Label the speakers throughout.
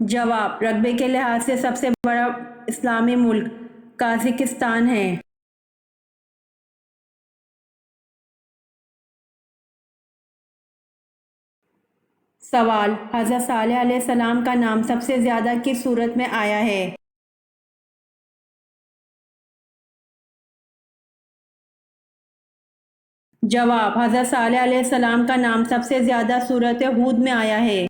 Speaker 1: جواب: رقبے کے لحاظ سے سب سے بڑا اسلامی ملک قازقستان ہے۔ سوال: حضرت صالح علیہ السلام کا نام سب سے زیادہ کس صورت میں آیا ہے؟ جواب: حضرت صالح علیہ السلام کا نام سب سے زیادہ سورۃ ہود میں آیا ہے۔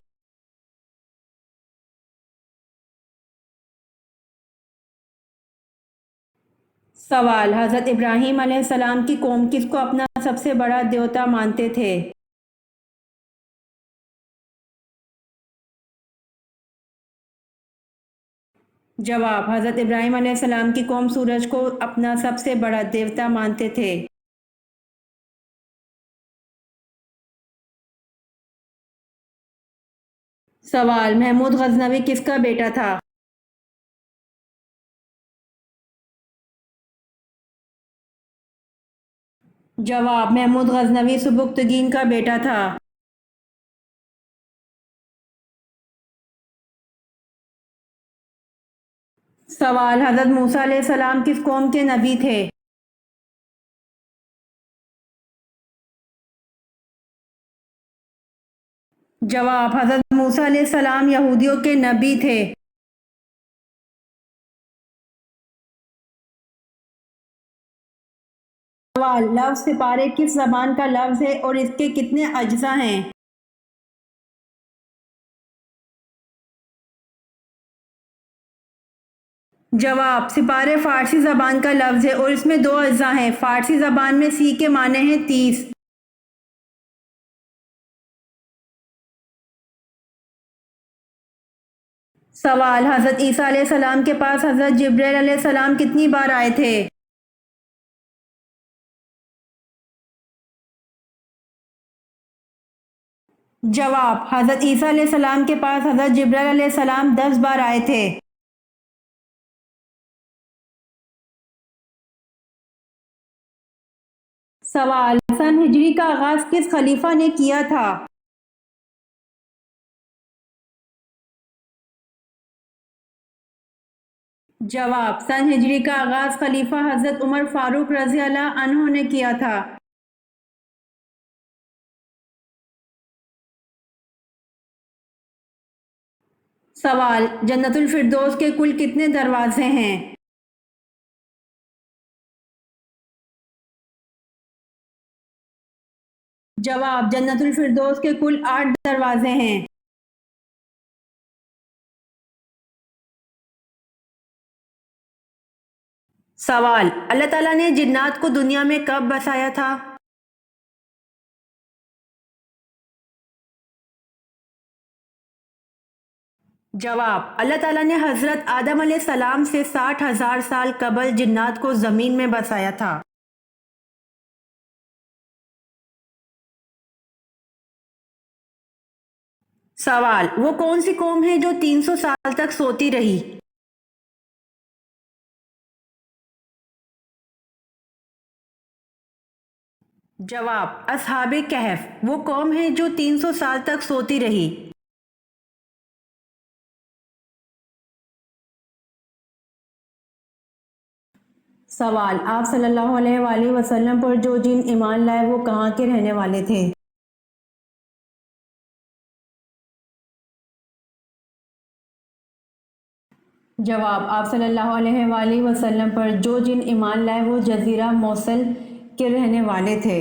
Speaker 1: سوال: حضرت ابراہیم علیہ السلام کی قوم کس کو اپنا سب سے بڑا دیوتا مانتے تھے؟ جواب: حضرت ابراہیم علیہ السلام کی قوم سورج کو اپنا سب سے بڑا دیوتا مانتے تھے۔ سوال: محمود غزنوی کس کا بیٹا تھا؟ جواب: محمود غزنوی سبکتگین کا بیٹا تھا۔ سوال: حضرت موسیٰ علیہ السلام کس قوم کے نبی تھے؟ جواب: حضرت موسیٰ علیہ السلام یہودیوں کے نبی تھے۔ سوال: لفظ سپارے کس زبان کا لفظ ہے اور اس کے کتنے اجزاء ہیں؟ جواب: سپارے فارسی زبان کا لفظ ہے اور اس میں دو اجزاء ہیں۔ فارسی زبان میں سی کے معنی ہیں 30۔ سوال: حضرت عیسیٰ علیہ السلام کے پاس حضرت جبرائیل علیہ السلام کتنی بار آئے تھے؟ جواب: حضرت عیسیٰ علیہ السلام کے پاس حضرت جبرائیل علیہ السلام 10 بار آئے تھے۔ سوال: سن ہجری کا آغاز کس خلیفہ نے کیا تھا؟ جواب: سن ہجری کا آغاز خلیفہ حضرت عمر فاروق رضی اللہ عنہ نے کیا تھا۔ سوال: جنت الفردوس کے کل کتنے دروازے ہیں؟ جواب: جنت الفردوس کے کل 8 دروازے ہیں۔ سوال: اللہ تعالیٰ نے جنات کو دنیا میں کب بسایا تھا؟ جواب: اللہ تعالیٰ نے حضرت آدم علیہ السلام سے 60,000 سال قبل جنات کو زمین میں بسایا تھا۔ سوال: وہ کون سی قوم ہے جو 300 سال تک سوتی رہی؟ جواب: اصحاب کہف وہ قوم ہے جو 300 سال تک سوتی رہی۔ سوال: آپ صلی اللہ علیہ وآلہ وسلم پر جو جن ایمان لائے وہ کہاں کے رہنے والے تھے؟ جواب: آپ صلی اللہ علیہ وآلہ وسلم پر جو جن ایمان لائے وہ جزیرہ موصل کے رہنے والے تھے۔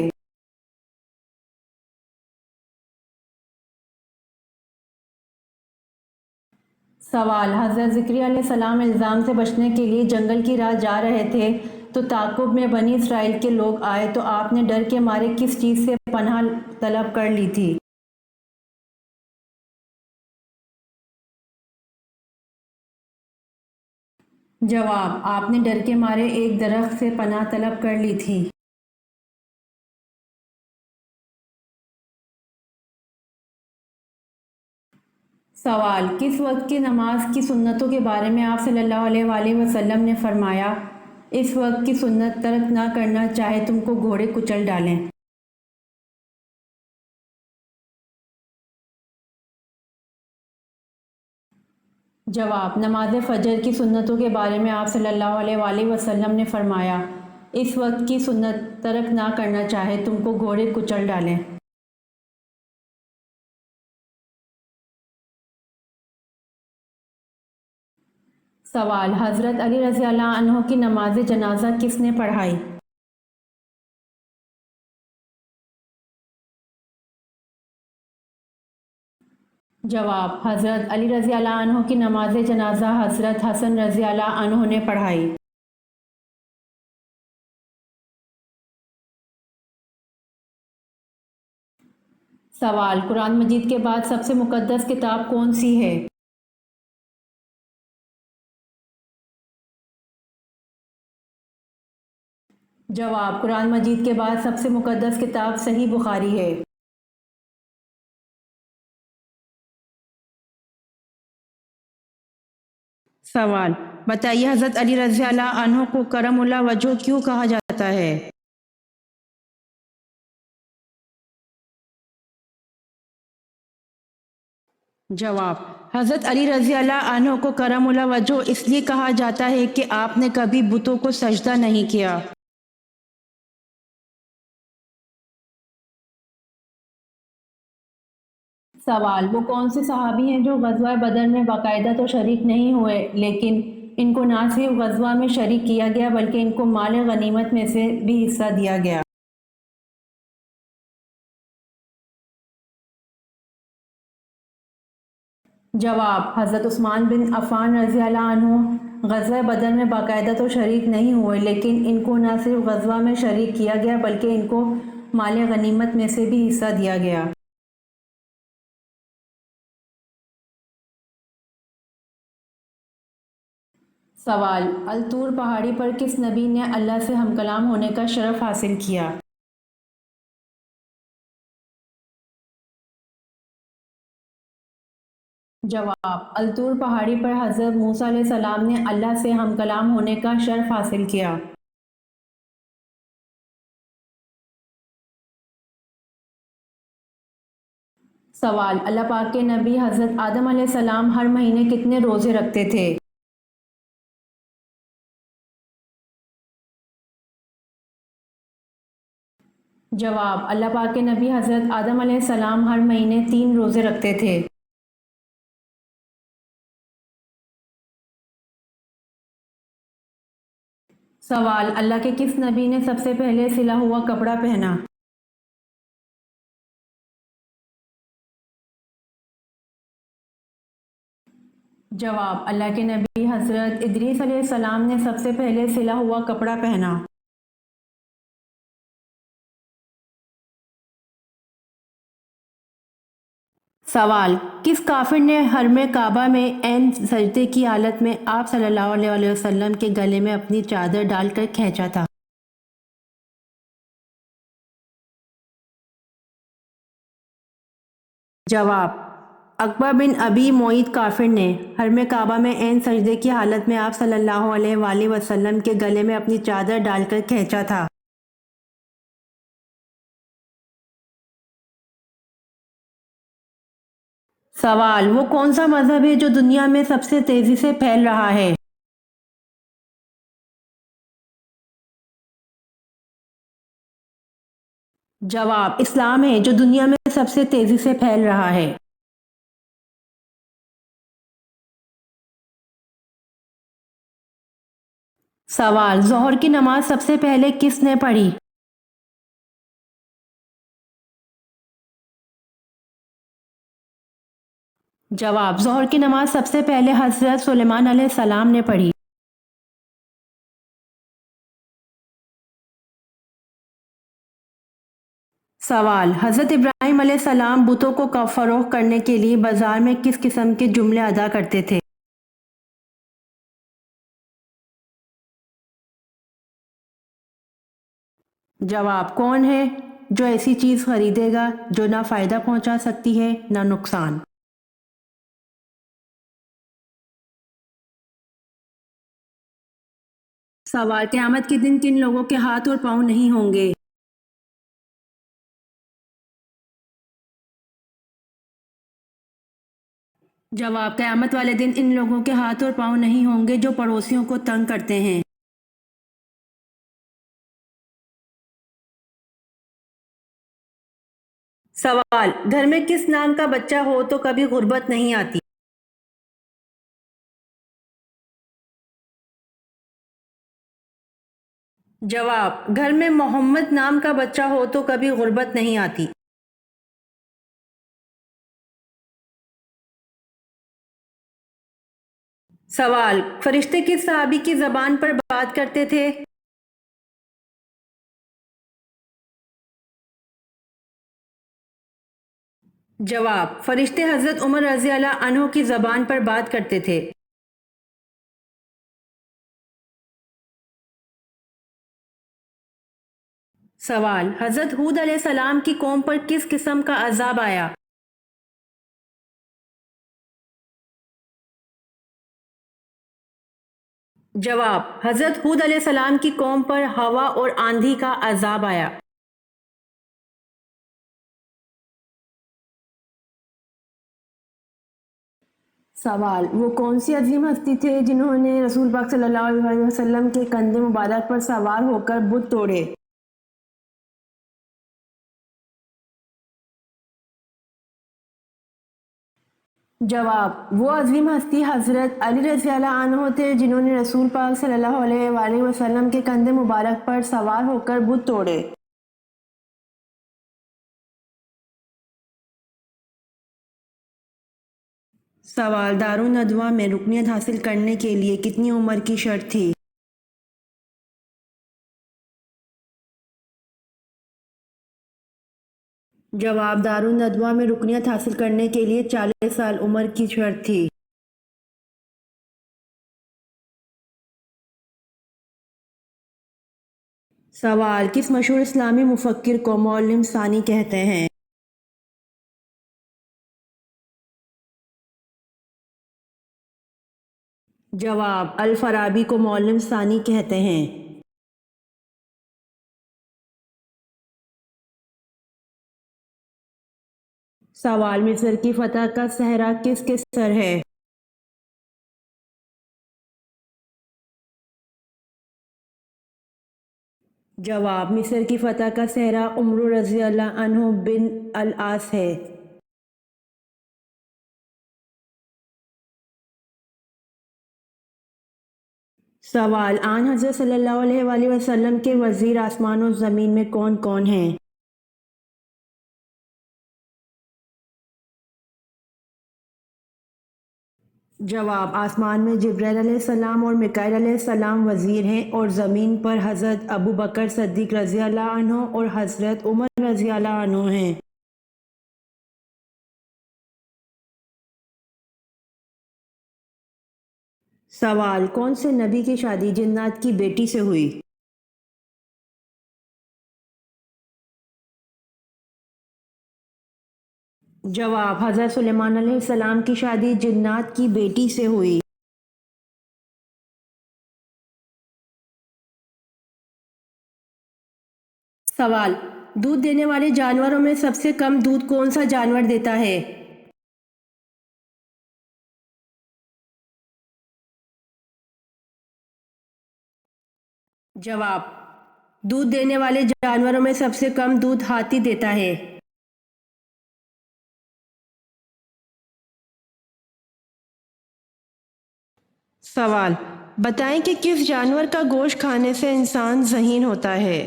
Speaker 1: سوال: حضرت زکریا علیہ السلام الزام سے بچنے کے لیے جنگل کی راہ جا رہے تھے تو تعاقب میں بنی اسرائیل کے لوگ آئے تو آپ نے ڈر کے مارے کس چیز سے پناہ طلب کر لی تھی؟ جواب: آپ نے ڈر کے مارے ایک درخت سے پناہ طلب کر لی تھی۔ سوال: کس وقت کی نماز کی سنتوں کے بارے میں آپ صلی اللہ علیہ وآلہ وسلم نے فرمایا اس وقت کی سنت ترک نہ کرنا چاہے تم کو گھوڑے کچل ڈالیں؟ جواب: نماز فجر کی سنتوں کے بارے میں آپ صلی اللہ علیہ وآلہ وسلم نے فرمایا، اس وقت کی سنت ترک نہ کرنا چاہے تم کو گھوڑے کچل ڈالیں۔ سوال: حضرت علی رضی اللہ عنہ کی نماز جنازہ کس نے پڑھائی؟ جواب: حضرت علی رضی اللہ عنہ کی نماز جنازہ حضرت حسن رضی اللہ عنہ نے پڑھائی۔ سوال: قرآن مجید کے بعد سب سے مقدس کتاب کون سی ہے؟ جواب: قرآن مجید کے بعد سب سے مقدس کتاب صحیح بخاری ہے۔ سوال: بتائیے حضرت علی رضی اللہ عنہ کو کرم اللہ وجہ کیوں کہا جاتا ہے؟ جواب: حضرت علی رضی اللہ عنہ کو کرم اللہ وجہ اس لیے کہا جاتا ہے کہ آپ نے کبھی بتوں کو سجدہ نہیں کیا۔ سوال: وہ کون سے صحابی ہیں جو غزوہ بدر میں باقاعدہ تو شریک نہیں ہوئے لیکن ان کو نہ صرف غزوہ میں شریک کیا گیا بلکہ ان کو مال غنیمت میں سے بھی حصہ دیا گیا؟ جواب: حضرت عثمان بن عفان رضی اللہ عنہ غزوہ بدر میں باقاعدہ تو شریک نہیں ہوئے لیکن ان کو نہ صرف غزوہ میں شریک کیا گیا بلکہ ان کو مال غنیمت میں سے بھی حصہ دیا گیا۔ سوال: الطور پہاڑی پر کس نبی نے اللہ سے ہم کلام ہونے کا شرف حاصل کیا؟ جواب: الطور پہاڑی پر حضرت موسیٰ علیہ السلام نے اللہ سے ہم کلام ہونے کا شرف حاصل کیا۔ سوال: اللہ پاک کے نبی حضرت آدم علیہ السلام ہر مہینے کتنے روزے رکھتے تھے؟ جواب: اللہ پاک کے نبی حضرت آدم علیہ السلام ہر مہینے 3 روزے رکھتے تھے۔ سوال: اللہ کے کس نبی نے سب سے پہلے سلا ہوا کپڑا پہنا؟ جواب: اللہ کے نبی حضرت ادریس علیہ السلام نے سب سے پہلے سلا ہوا کپڑا پہنا۔ سوال: کس کافر نے حرم کعبہ میں عین سجدے کی حالت میں آپ صلی اللہ علیہ وسلم کے گلے میں اپنی چادر ڈال کر کھینچا تھا؟ جواب: عقبہ بن ابی معیط کافر نے حرم کعبہ میں عین سجدے کی حالت میں آپ صلی اللہ علیہ وآلہ وسلم کے گلے میں اپنی چادر ڈال کر کھینچا تھا۔ سوال: وہ کون سا مذہب ہے جو دنیا میں سب سے تیزی سے پھیل رہا ہے؟ جواب: اسلام ہے جو دنیا میں سب سے تیزی سے پھیل رہا ہے۔ سوال: ظہر کی نماز سب سے پہلے کس نے پڑھی؟ جواب: ظہر کی نماز سب سے پہلے حضرت سلیمان علیہ السلام نے پڑھی۔ سوال: حضرت ابراہیم علیہ السلام بتوں کو فروخت کرنے کے لیے بازار میں کس قسم کے جملے ادا کرتے تھے؟ جواب: کون ہے جو ایسی چیز خریدے گا جو نہ فائدہ پہنچا سکتی ہے نہ نقصان؟ سوال: قیامت کے دن کن لوگوں کے ہاتھ اور پاؤں نہیں ہوں گے؟ جواب: قیامت والے دن ان لوگوں کے ہاتھ اور پاؤں نہیں ہوں گے جو پڑوسیوں کو تنگ کرتے ہیں۔ سوال: گھر میں کس نام کا بچہ ہو تو کبھی غربت نہیں آتی؟ جواب: گھر میں محمد نام کا بچہ ہو تو کبھی غربت نہیں آتی۔ سوال: فرشتے کس صحابی کی زبان پر بات کرتے تھے؟ جواب: فرشتے حضرت عمر رضی اللہ عنہ کی زبان پر بات کرتے تھے۔ سوال: حضرت ہود علیہ السلام کی قوم پر کس قسم کا عذاب آیا؟ جواب: حضرت ہود علیہ السلام کی قوم پر ہوا اور آندھی کا عذاب آیا۔ سوال: وہ کون سی عظیم ہستی تھے جنہوں نے رسول پاک صلی اللہ علیہ وسلم کے کندھے مبارک پر سوار ہو کر بت توڑے؟ جواب: وہ عظیم ہستی حضرت علی رضی اللہ عنہ تھے جنہوں نے رسول پاک صلی اللہ علیہ وآلہ وسلم کے کندھے مبارک پر سوار ہو کر بت توڑے۔ سوال: دارالندوہ میں رکنیت حاصل کرنے کے لیے کتنی عمر کی شرط تھی؟ جواب: دارالندوہ میں رکنیت حاصل کرنے کے لیے 40 سال عمر کی شرط تھی۔ سوال: کس مشہور اسلامی مفکر کو معلم ثانی کہتے ہیں؟ جواب: الفارابی کو معلم ثانی کہتے ہیں۔ سوال: مصر کی فتح کا صحرا کس کے سر ہے؟ جواب: مصر کی فتح کا صحرا عمرو رضی اللہ عنہ بن العاص ہے۔ سوال: آن حضرت صلی اللہ علیہ وآلہ وسلم کے وزیر آسمان و زمین میں کون کون ہیں؟ جواب: آسمان میں جبرائیل علیہ السلام اور میکائیل علیہ السلام وزیر ہیں، اور زمین پر حضرت ابو بکر صدیق رضی اللہ عنہ اور حضرت عمر رضی اللہ عنہ ہیں۔ سوال: کون سے نبی کی شادی جنات کی بیٹی سے ہوئی؟ جواب: حضرت سلیمان علیہ السلام کی شادی جنات کی بیٹی سے ہوئی۔ سوال: دودھ دینے والے جانوروں میں سب سے کم دودھ کون سا جانور دیتا ہے؟ جواب: دودھ دینے والے جانوروں میں سب سے کم دودھ ہاتھی دیتا ہے۔ سوال: بتائیں کہ کس جانور کا گوشت کھانے سے انسان ذہین ہوتا ہے؟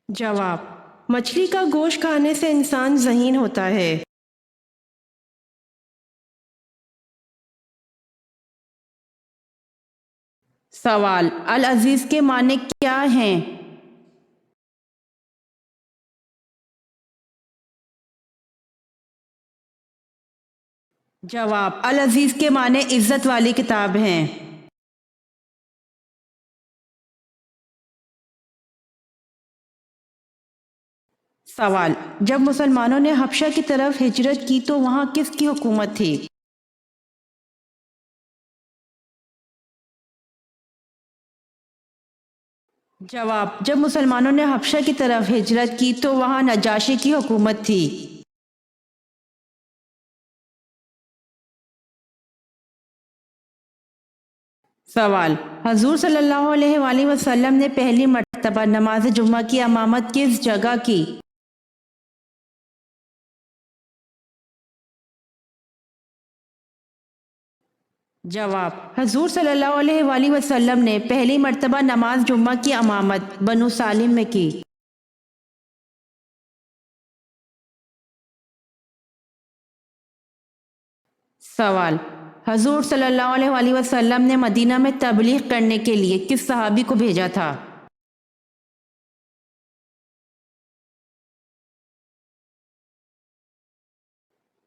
Speaker 1: جواب: مچھلی کا گوشت کھانے سے انسان ذہین ہوتا ہے۔ سوال: العزیز کے معنی کیا ہیں؟ جواب: العزیز کے معنی عزت والی کتاب ہیں۔ سوال: جب مسلمانوں نے حبشہ کی طرف ہجرت کی تو وہاں کس کی حکومت تھی؟ جواب: جب مسلمانوں نے حبشہ کی طرف ہجرت کی تو وہاں نجاشی کی حکومت تھی۔ سوال: حضور صلی اللہ علیہ وآلہ وسلم نے پہلی مرتبہ نماز جمعہ کی امامت کس جگہ کی؟ جواب: حضور صلی اللہ علیہ وآلہ وسلم نے پہلی مرتبہ نماز جمعہ کی امامت بنو سالم میں کی۔ سوال: حضور صلی اللہ علیہ وآلہ وسلم نے مدینہ میں تبلیغ کرنے کے لیے کس صحابی کو بھیجا تھا؟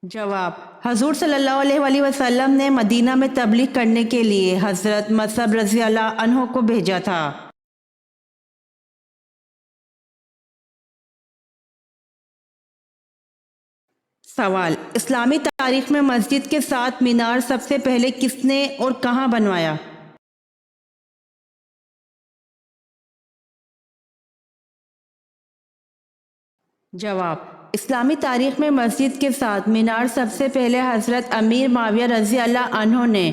Speaker 1: جواب: حضور صلی اللہ علیہ وآلہ وسلم نے مدینہ میں تبلیغ کرنے کے لیے حضرت مصعب رضی اللہ عنہ کو بھیجا تھا۔ سوال: اسلامی تاریخ میں مسجد کے ساتھ مینار سب سے پہلے کس نے اور کہاں بنوایا؟ جواب: اسلامی تاریخ میں مسجد کے ساتھ مینار سب سے پہلے حضرت امیر معاویہ رضی اللہ عنہ نے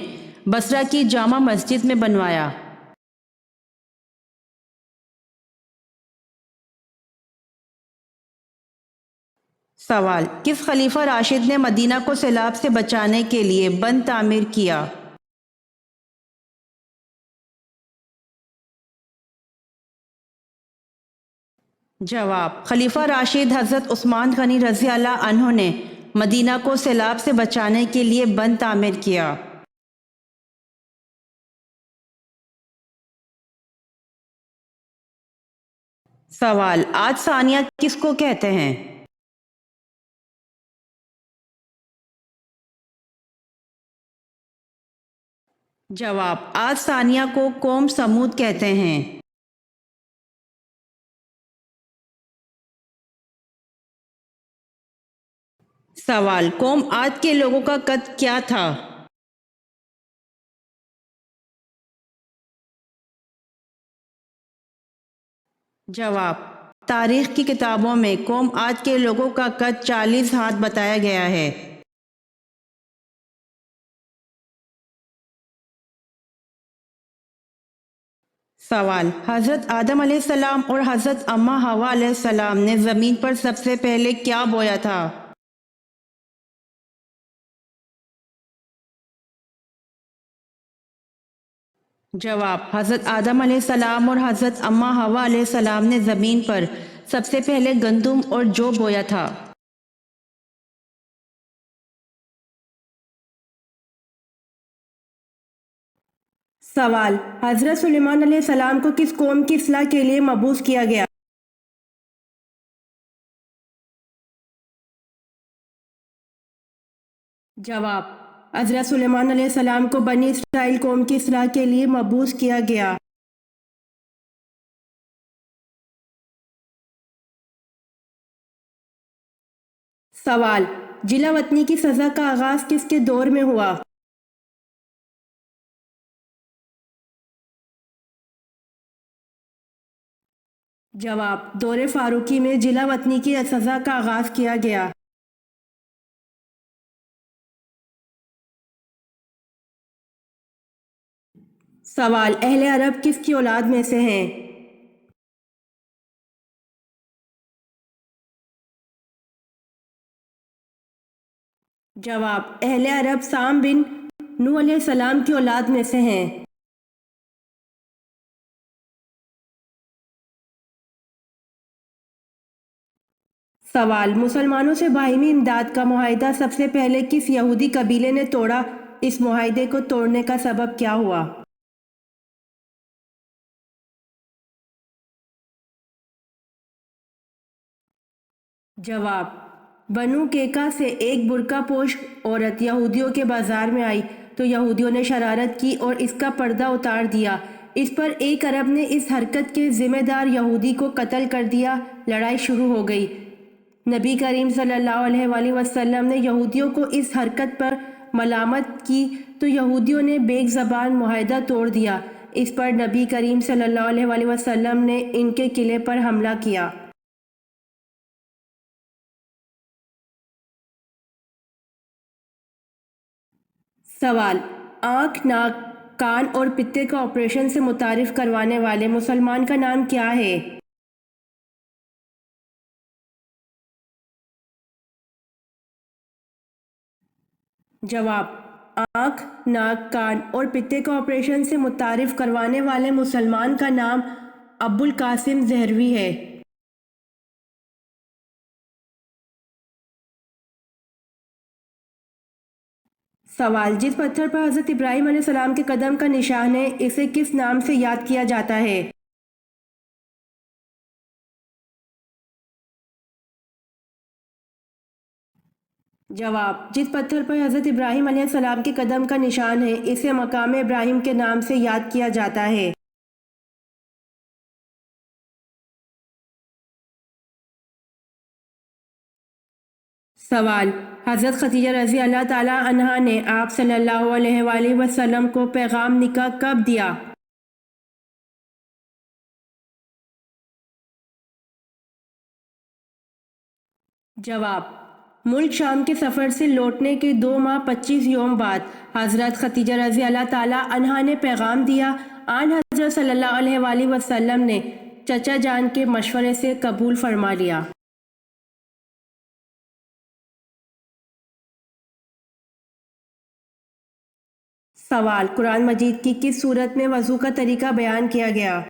Speaker 1: بصرہ کی جامع مسجد میں بنوایا۔ سوال: کس خلیفہ راشد نے مدینہ کو سیلاب سے بچانے کے لیے بند تعمیر کیا؟ جواب: خلیفہ راشد حضرت عثمان غنی رضی اللہ عنہ نے مدینہ کو سیلاب سے بچانے کے لیے بند تعمیر کیا۔ سوال: آج ثانیہ کس کو کہتے ہیں؟ جواب: آج ثانیہ کو قوم سمود کہتے ہیں۔ سوال: قوم عاد کے لوگوں کا قد کیا تھا؟ جواب: تاریخ کی کتابوں میں قوم عاد کے لوگوں کا قد 40 ہاتھ بتایا گیا ہے۔ سوال: حضرت آدم علیہ السلام اور حضرت اماں حوا علیہ السلام نے زمین پر سب سے پہلے کیا بویا تھا؟ جواب: حضرت آدم علیہ السلام اور حضرت اماں حوا علیہ السلام نے زمین پر سب سے پہلے گندم اور جو بویا تھا۔ سوال: حضرت سلیمان علیہ السلام کو کس قوم کی اصلاح کے لیے مبعوث کیا گیا؟ جواب: حضرت سلیمان علیہ السلام کو بنی اسرائیل قوم کی اصلاح کے لیے مبعوث کیا گیا۔ سوال: جلا وطنی کی سزا کا آغاز کس کے دور میں ہوا؟ جواب: دور فاروقی میں جلا وطنی کی سزا کا آغاز کیا گیا۔ سوال: اہل عرب کس کی اولاد میں سے ہیں؟ جواب: اہل عرب سام بن نوح علیہ السلام کی اولاد میں سے ہیں۔ سوال: مسلمانوں سے باہمی امداد کا معاہدہ سب سے پہلے کس یہودی قبیلے نے توڑا؟ اس معاہدے کو توڑنے کا سبب کیا ہوا؟ جواب: بنو کیکا سے ایک برقع پوش عورت یہودیوں کے بازار میں آئی تو یہودیوں نے شرارت کی اور اس کا پردہ اتار دیا۔ اس پر ایک عرب نے اس حرکت کے ذمہ دار یہودی کو قتل کر دیا۔ لڑائی شروع ہو گئی۔ نبی کریم صلی اللہ علیہ وآلہ وسلم نے یہودیوں کو اس حرکت پر ملامت کی تو یہودیوں نے بیک زبان معاہدہ توڑ دیا۔ اس پر نبی کریم صلی اللہ علیہ وآلہ وسلم نے ان کے قلعے پر حملہ کیا۔ سوال: آنکھ، ناک، کان اور پتے کا آپریشن سے متعارف کروانے والے مسلمان کا نام کیا ہے؟ جواب: آنکھ، ناک، کان اور پتے کا آپریشن سے متعارف کروانے والے مسلمان کا نام ابو القاسم زہروی ہے۔ سوال: جس پتھر پر حضرت ابراہیم علیہ السلام کے قدم کا نشان ہے، اسے کس نام سے یاد کیا جاتا ہے؟ جواب: جس پتھر پر حضرت ابراہیم علیہ السلام کے قدم کا نشان ہے، اسے مقام ابراہیم کے نام سے یاد کیا جاتا ہے۔ سوال: حضرت خدیجہ رضی اللہ تعالی عنہا نے آپ صلی اللہ علیہ وآلہ وسلم کو پیغام نکاح کب دیا؟ جواب: ملک شام کے سفر سے لوٹنے کے 2 ماہ 25 یوم بعد حضرت خدیجہ رضی اللہ تعالی عنہا نے پیغام دیا۔ آن حضرت صلی اللہ علیہ وآلہ وسلم نے چچا جان کے مشورے سے قبول فرما لیا۔ سوال: قرآن مجید کی کس سورت میں وضو کا طریقہ بیان کیا گیا؟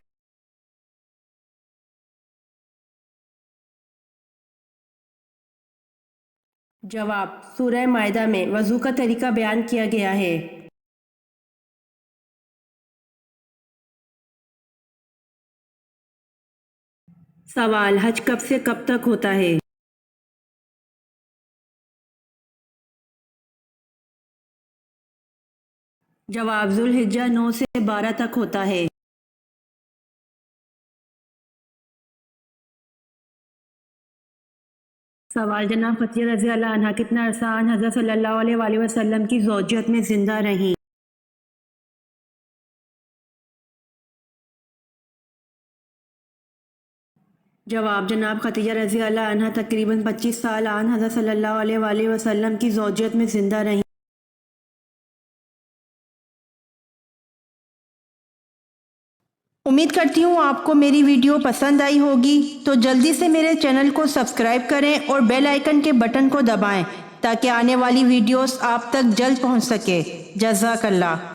Speaker 1: جواب: سورہ مائدہ میں وضو کا طریقہ بیان کیا گیا ہے۔ سوال: حج کب سے کب تک ہوتا ہے؟ جواب: ذوالحجہ 9 سے 12 تک ہوتا ہے۔ سوال: جناب خدیجہ رضی اللہ عنہا کتنا عرصہ آن حضرت صلی اللہ علیہ وآلہ وسلم کی زوجیت میں زندہ رہیں؟ جواب: جناب خدیجہ رضی اللہ عنہا تقریباً 25 سال آن حضرت صلی اللہ علیہ وآلہ وسلم کی زوجیت میں زندہ رہیں۔ امید کرتی ہوں آپ کو میری ویڈیو پسند آئی ہوگی، تو جلدی سے میرے چینل کو سبسکرائب کریں اور بیل آئیکن کے بٹن کو دبائیں تاکہ آنے والی ویڈیوز آپ تک جلد پہنچ سکے۔ جزاک اللہ۔